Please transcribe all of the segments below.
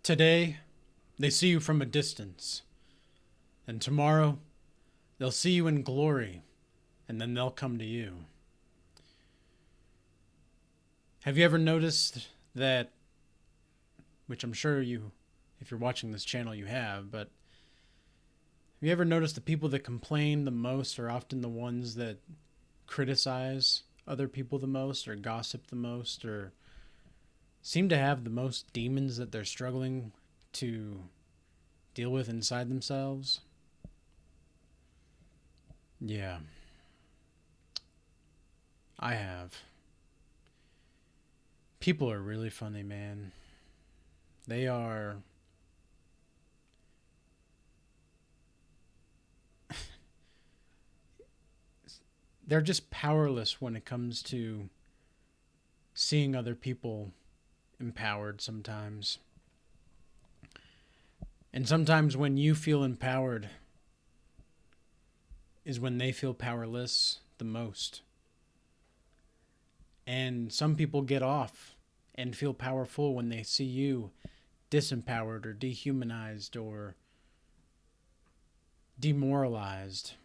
Today, they see you from a distance, and tomorrow, they'll see you in glory, and then they'll come to you. Have you ever noticed that, which I'm sure you, if you're watching this channel, you have, but have you ever noticed the people that complain the most are often the ones that criticize other people the most, or gossip the most, or seem to have the most demons that they're struggling to deal with inside themselves? Yeah, I have. People are really funny, man. They are. They're just powerless when it comes to seeing other people empowered sometimes. And sometimes when you feel empowered is when they feel powerless the most. And some people get off and feel powerful when they see you disempowered or dehumanized or demoralized.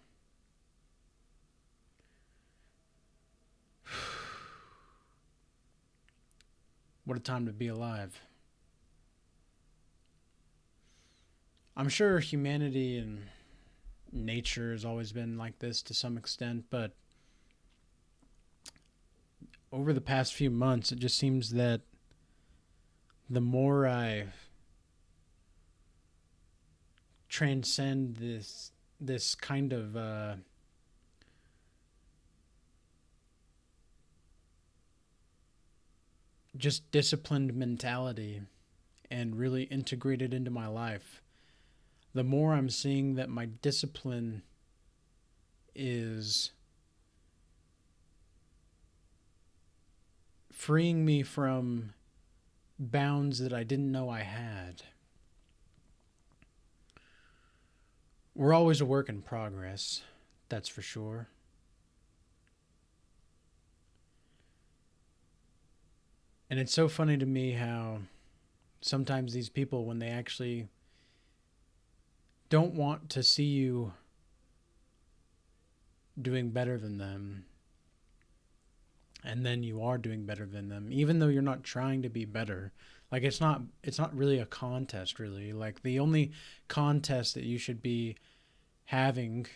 What a time to be alive. I'm sure humanity and nature has always been like this to some extent, but over the past few months, it just seems that the more I transcend this kind of just disciplined mentality and really integrate it into my life, the more I'm seeing that my discipline is freeing me from bounds that I didn't know I had. We're always a work in progress, that's for sure. And it's so funny to me how sometimes these people, when they actually don't want to see you doing better than them, and then you are doing better than them, even though you're not trying to be better. Like it's not really a contest, really. Like the only contest that you should be having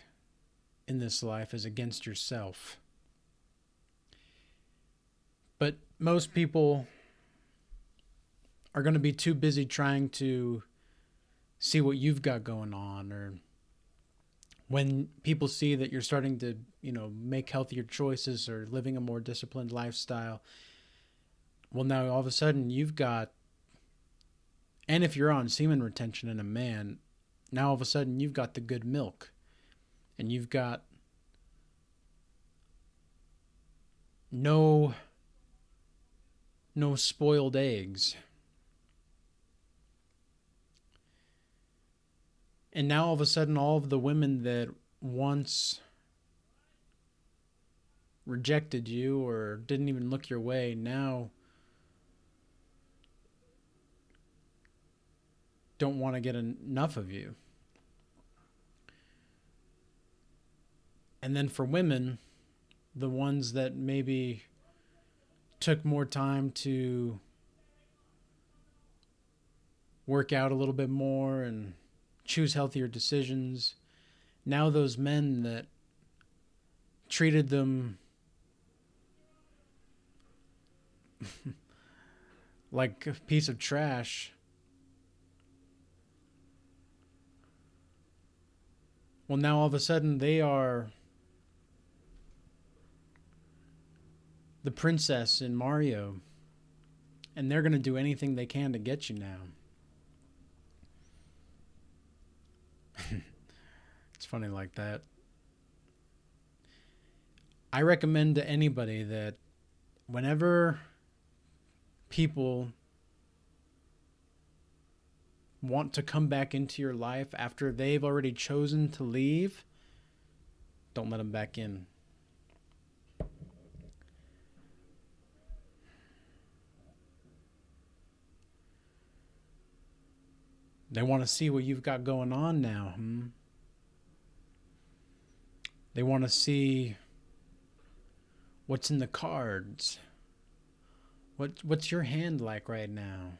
in this life is against yourself. But most people are going to be too busy trying to see what you've got going on, or when people see that you're starting to, make healthier choices or living a more disciplined lifestyle, well, now all of a sudden you've got, and if you're on semen retention in a man, now all of a sudden you've got the good milk, and you've got no spoiled eggs. And now all of a sudden all of the women that once rejected you or didn't even look your way now don't want to get enough of you. And then for women, the ones that maybe took more time to work out a little bit more and choose healthier decisions, now those men that treated them like a piece of trash, well, now all of a sudden they are the princess in Mario, and they're going to do anything they can to get you now. It's funny like that. I recommend to anybody that whenever people want to come back into your life after they've already chosen to leave, don't let them back in. They want to see what you've got going on now. They want to see what's in the cards. What's your hand like right now?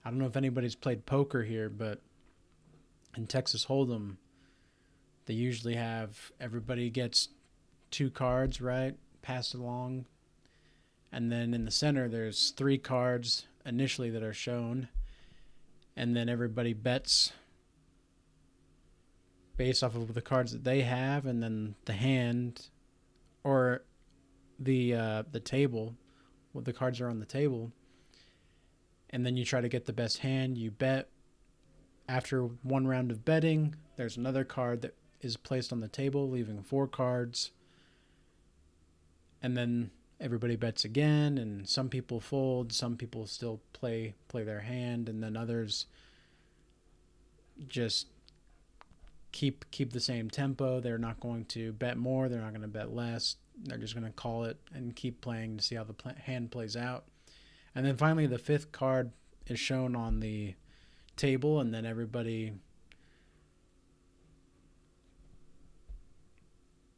I don't know if anybody's played poker here, but in Texas Hold'em, they usually have everybody gets 2 cards, right? Passed along. And then in the center, there's 3 cards initially that are shown. And then everybody bets based off of the cards that they have, and then the hand or the table. Well, the cards are on the table. And then you try to get the best hand. You bet. After one round of betting, there's another card that is placed on the table, leaving 4 cards. And then everybody bets again, and some people fold, some people still play their hand, and then others just keep the same tempo. They're not going to bet more, they're not going to bet less. They're just going to call it and keep playing to see how the hand plays out. And then finally the 5th card is shown on the table, and then everybody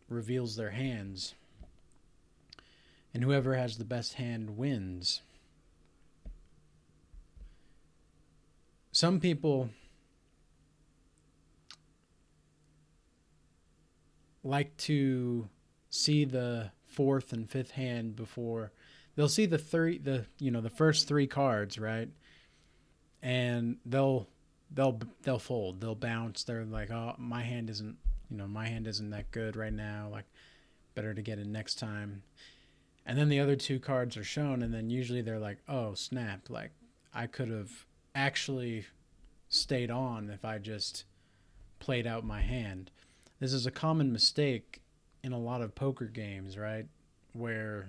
reveals their hands. And whoever has the best hand wins. Some people like to see the 4th and 5th hand before they'll see the first 3 cards, right? And they'll fold, they'll bounce. They're like, oh, my hand isn't that good right now. Like, better to get it next time. And then the other 2 cards are shown, and then usually they're like, oh, snap, like, I could have actually stayed on if I just played out my hand. This is a common mistake in a lot of poker games, right? Where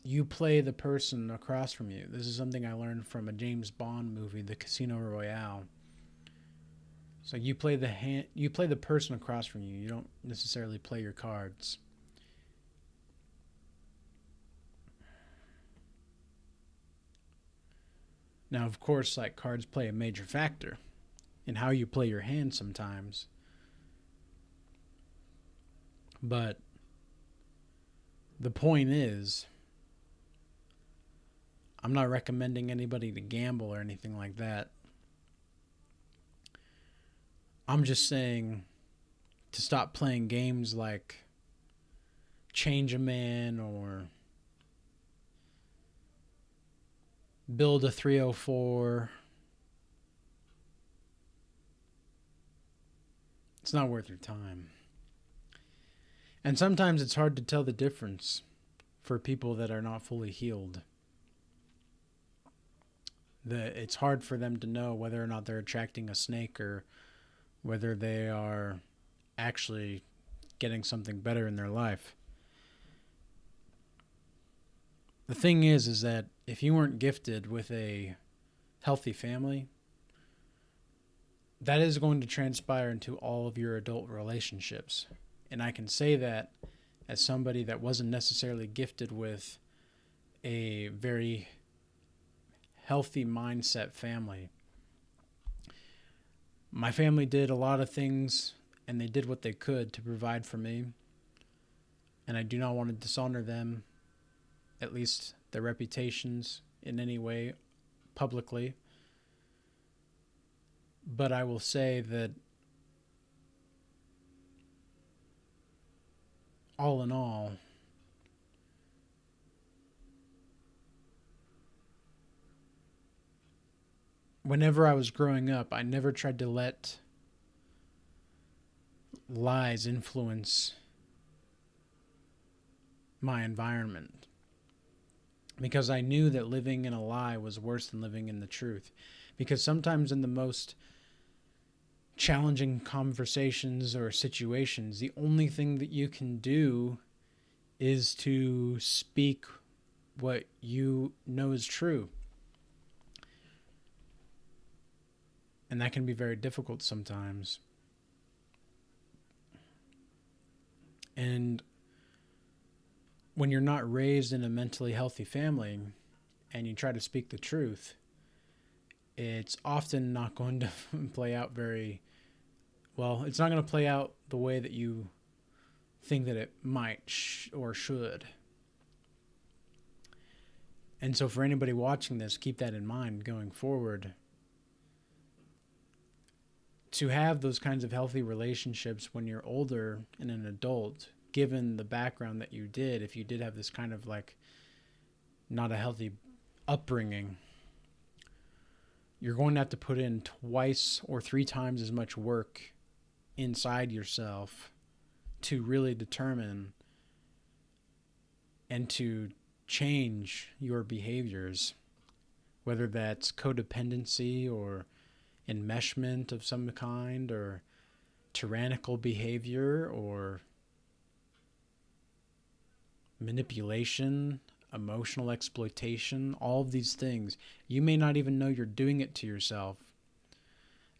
you play the person across from you. This is something I learned from a James Bond movie, The Casino Royale. So you play the person across from you. You don't necessarily play your cards. Now, of course, like, cards play a major factor in how you play your hand sometimes. But the point is, I'm not recommending anybody to gamble or anything like that. I'm just saying to stop playing games like Change a Man or Build a 304. It's not worth your time. And sometimes it's hard to tell the difference for people that are not fully healed. It's hard for them to know whether or not they're attracting a snake or whether they are actually getting something better in their life. The thing is that if you weren't gifted with a healthy family, that is going to transpire into all of your adult relationships. And I can say that as somebody that wasn't necessarily gifted with a very healthy mindset family. My family did a lot of things, and they did what they could to provide for me. And I do not want to dishonor them, at least their reputations, in any way publicly. But I will say that all in all, whenever I was growing up, I never tried to let lies influence my environment, because I knew that living in a lie was worse than living in the truth. Because sometimes in the most challenging conversations or situations, the only thing that you can do is to speak what you know is true. And that can be very difficult sometimes. And when you're not raised in a mentally healthy family, and you try to speak the truth, it's often not going to play out very well. It's not going to play out the way that you think that it might or should. And so for anybody watching this, keep that in mind going forward. To have those kinds of healthy relationships when you're older and an adult, given the background that you did, if you did have this kind of like not a healthy upbringing, you're going to have to put in twice or 3 times as much work inside yourself to really determine and to change your behaviors, whether that's codependency or enmeshment of some kind, or tyrannical behavior, or manipulation, emotional exploitation, all of these things. You may not even know you're doing it to yourself.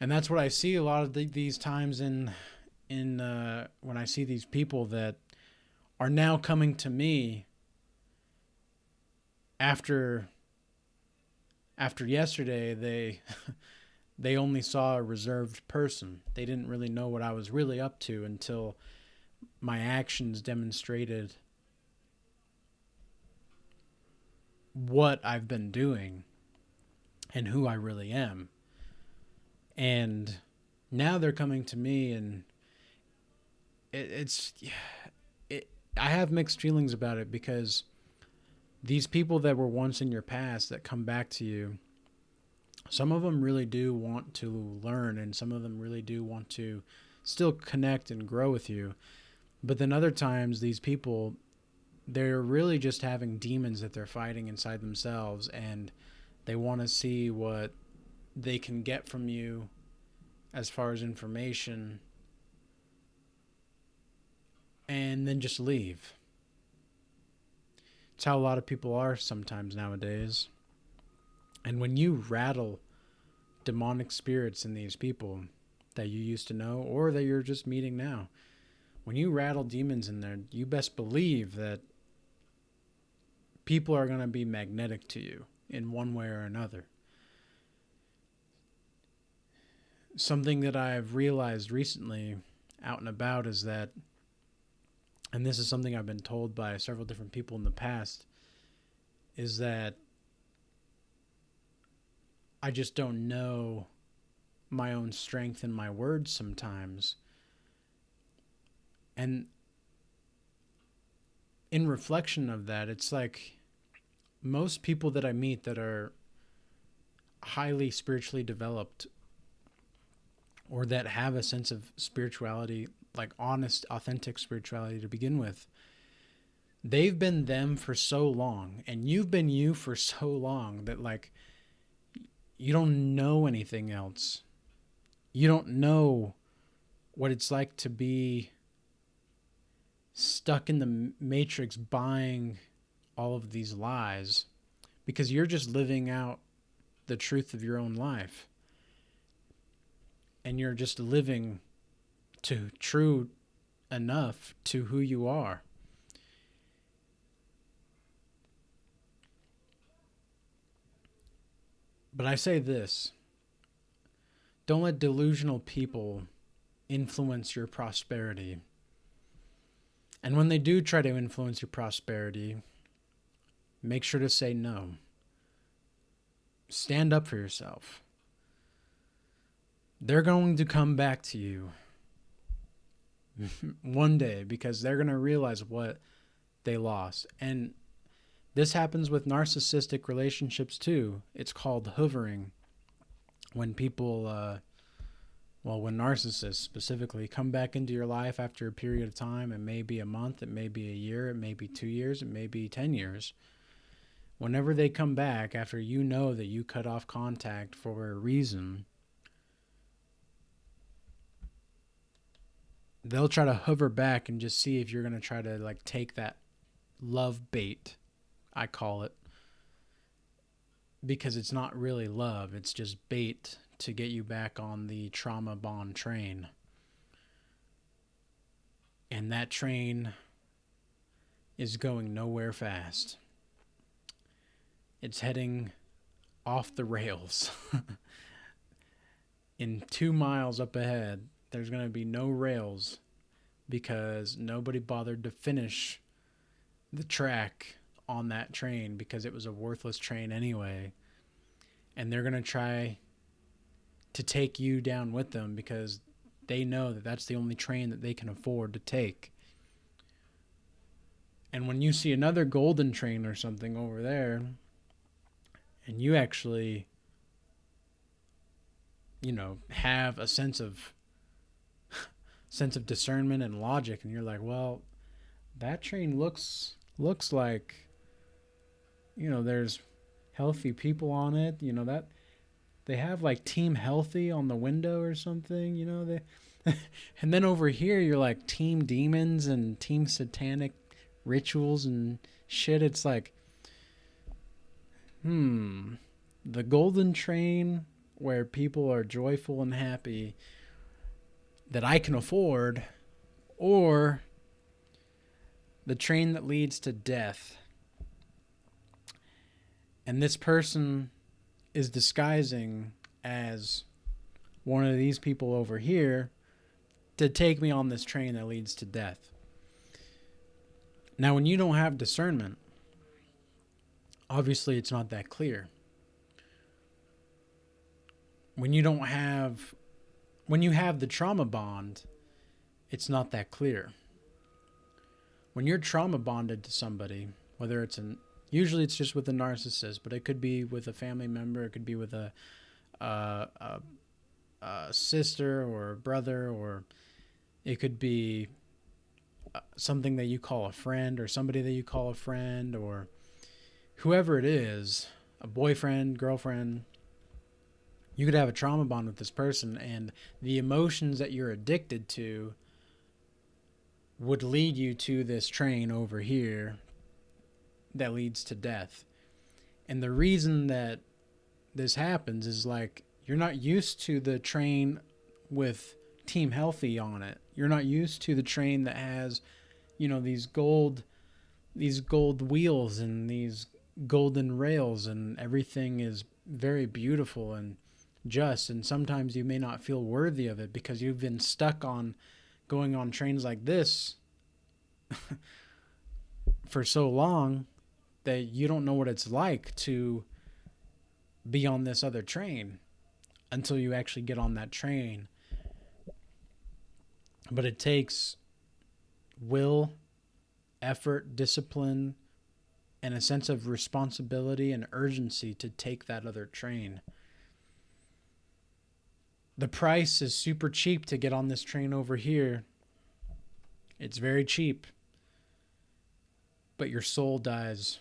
And that's what I see a lot of these times in when I see these people that are now coming to me after yesterday. They only saw a reserved person. They didn't really know what I was really up to until my actions demonstrated what I've been doing and who I really am. And now they're coming to me, and I have mixed feelings about it, because these people that were once in your past that come back to you, some of them really do want to learn, and some of them really do want to still connect and grow with you. But then other times, these people, they're really just having demons that they're fighting inside themselves, and they want to see what they can get from you as far as information, and then just leave. It's how a lot of people are sometimes nowadays. And when you rattle demonic spirits in these people that you used to know, or that you're just meeting now, when you rattle demons in there, you best believe that people are going to be magnetic to you in one way or another. Something that I've realized recently out and about is that, and this is something I've been told by several different people in the past, is that I just don't know my own strength in my words sometimes. And in reflection of that, it's like most people that I meet that are highly spiritually developed, or that have a sense of spirituality, like honest, authentic spirituality to begin with, they've been them for so long, and you've been you for so long, that like you don't know anything else. You don't know what it's like to be stuck in the matrix buying all of these lies, because you're just living out the truth of your own life, and you're just living to true enough to who you are. But I say this: don't let delusional people influence your prosperity. And when they do try to influence your prosperity, make sure to say no. Stand up for yourself. They're going to come back to you one day, because they're going to realize what they lost. And this happens with narcissistic relationships too. It's called hoovering. When people, when narcissists specifically come back into your life after a period of time, it may be a month, it may be a year, it may be 2 years, it may be 10 years. Whenever they come back after you know that you cut off contact for a reason, they'll try to hover back and just see if you're going to try to like take that love bait, I call it, because it's not really love. It's just bait to get you back on the trauma bond train. And that train is going nowhere fast. it's heading off the rails. In 2 miles up ahead, there's going to be no rails because nobody bothered to finish the track on that train because it was a worthless train anyway. And they're going to try to take you down with them because they know that that's the only train that they can afford to take. And when you see another golden train or something over there, and you actually, have a sense of discernment and logic, and you're like, well, that train looks like, there's healthy people on it, that they have like Team Healthy on the window or something, they and then over here you're like Team Demons and Team Satanic Rituals and shit. It's like, the golden train where people are joyful and happy that I can afford, or the train that leads to death. And this person is disguising as one of these people over here to take me on this train that leads to death. Now, when you don't have discernment, obviously it's not that clear. When you have the trauma bond, it's not that clear. When you're trauma bonded to somebody, whether usually it's just with a narcissist, but it could be with a family member, it could be with a sister or a brother, or it could be something that you call a friend, or somebody that you call a friend, or whoever it is, a boyfriend, girlfriend. You could have a trauma bond with this person, and the emotions that you're addicted to would lead you to this train over here that leads to death. And the reason that this happens is like, you're not used to the train with Team Healthy on it. You're not used to the train that has, these gold wheels and these golden rails, and everything is very beautiful and just. And sometimes you may not feel worthy of it because you've been stuck on going on trains like this for so long that you don't know what it's like to be on this other train until you actually get on that train. But it takes will, effort, discipline, and a sense of responsibility and urgency to take that other train. The price is super cheap to get on this train over here. It's very cheap. But your soul dies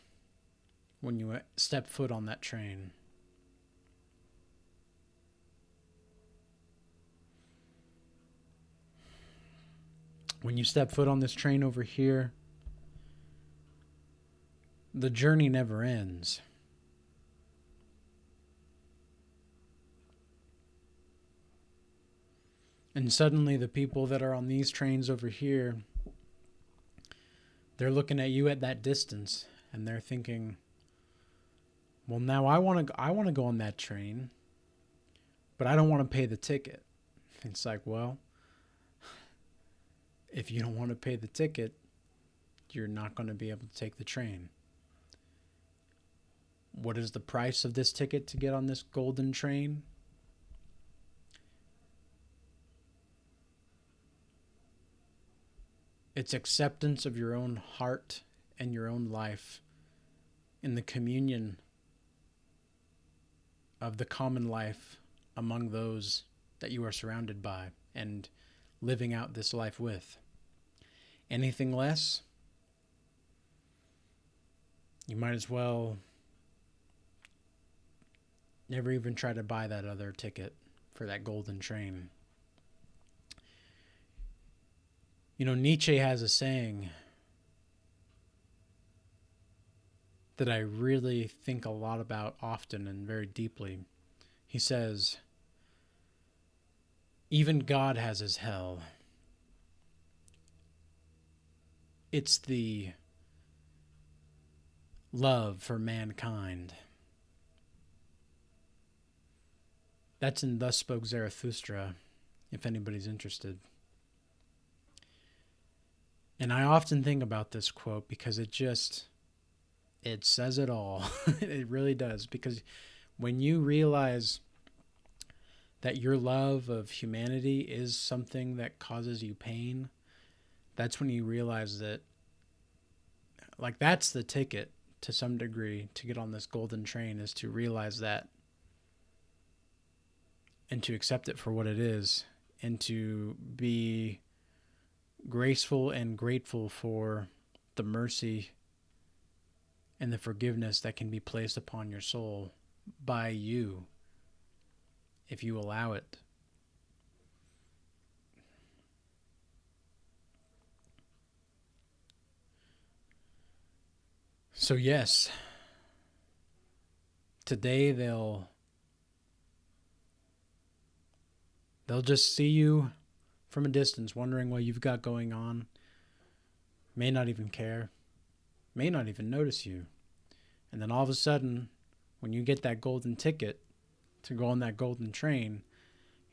when you step foot on that train. When you step foot on this train over here, the journey never ends. And suddenly the people that are on these trains over here, they're looking at you at that distance and they're thinking, well, now I want to go on that train, but I don't want to pay the ticket. It's like, well, if you don't want to pay the ticket, you're not going to be able to take the train. What is the price of this ticket to get on this golden train? It's acceptance of your own heart and your own life in the communion of the common life among those that you are surrounded by and living out this life with. Anything less, you might as well never even try to buy that other ticket for that golden train. Nietzsche has a saying that I really think a lot about often and very deeply. He says, even God has his hell. It's the love for mankind. That's in Thus Spoke Zarathustra, if anybody's interested. And I often think about this quote because it says it all. It really does. Because when you realize that your love of humanity is something that causes you pain, that's when you realize that, like, that's the ticket to some degree to get on this golden train, is to realize that and to accept it for what it is, and to be graceful and grateful for the mercy and the forgiveness that can be placed upon your soul by you if you allow it. So yes, today they'll just see you from a distance, wondering what you've got going on, may not even care, may not even notice you. And then all of a sudden, when you get that golden ticket to go on that golden train,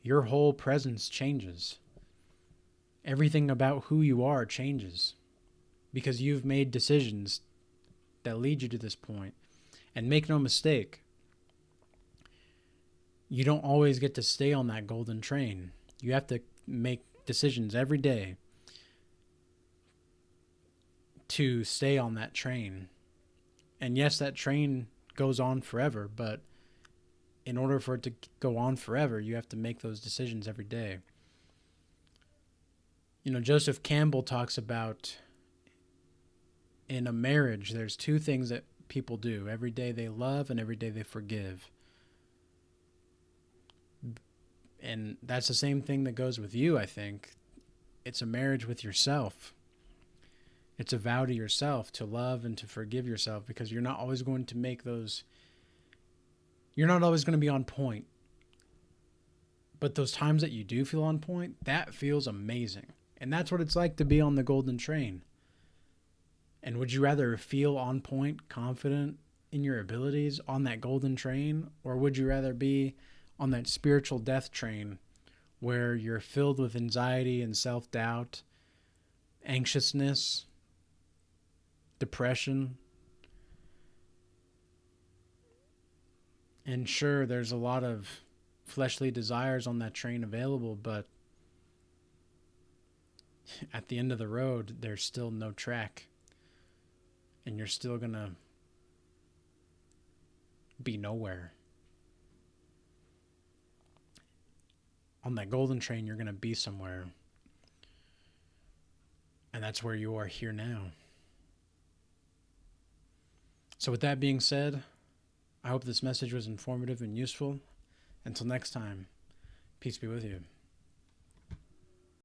your whole presence changes. Everything about who you are changes because you've made decisions that lead you to this point. And make no mistake, you don't always get to stay on that golden train. You have to make decisions every day to stay on that train. And yes, that train goes on forever, but in order for it to go on forever, you have to make those decisions every day. You know, Joseph Campbell talks about, in a marriage, there's two things that people do. Every day they love and every day they forgive. And that's the same thing that goes with you, I think. It's a marriage with yourself. It's a vow to yourself to love and to forgive yourself, because you're not always going to make those, you're not always going to be on point. But those times that you do feel on point, that feels amazing. And that's what it's like to be on the golden train. And would you rather feel on point, confident in your abilities on that golden train? Or would you rather be on that spiritual death train where you're filled with anxiety and self-doubt, anxiousness, depression? And sure, there's a lot of fleshly desires on that train available, but at the end of the road, there's still no track. And you're still going to be nowhere. On that golden train, you're going to be somewhere. And that's where you are here now. So with that being said, I hope this message was informative and useful. Until next time, peace be with you.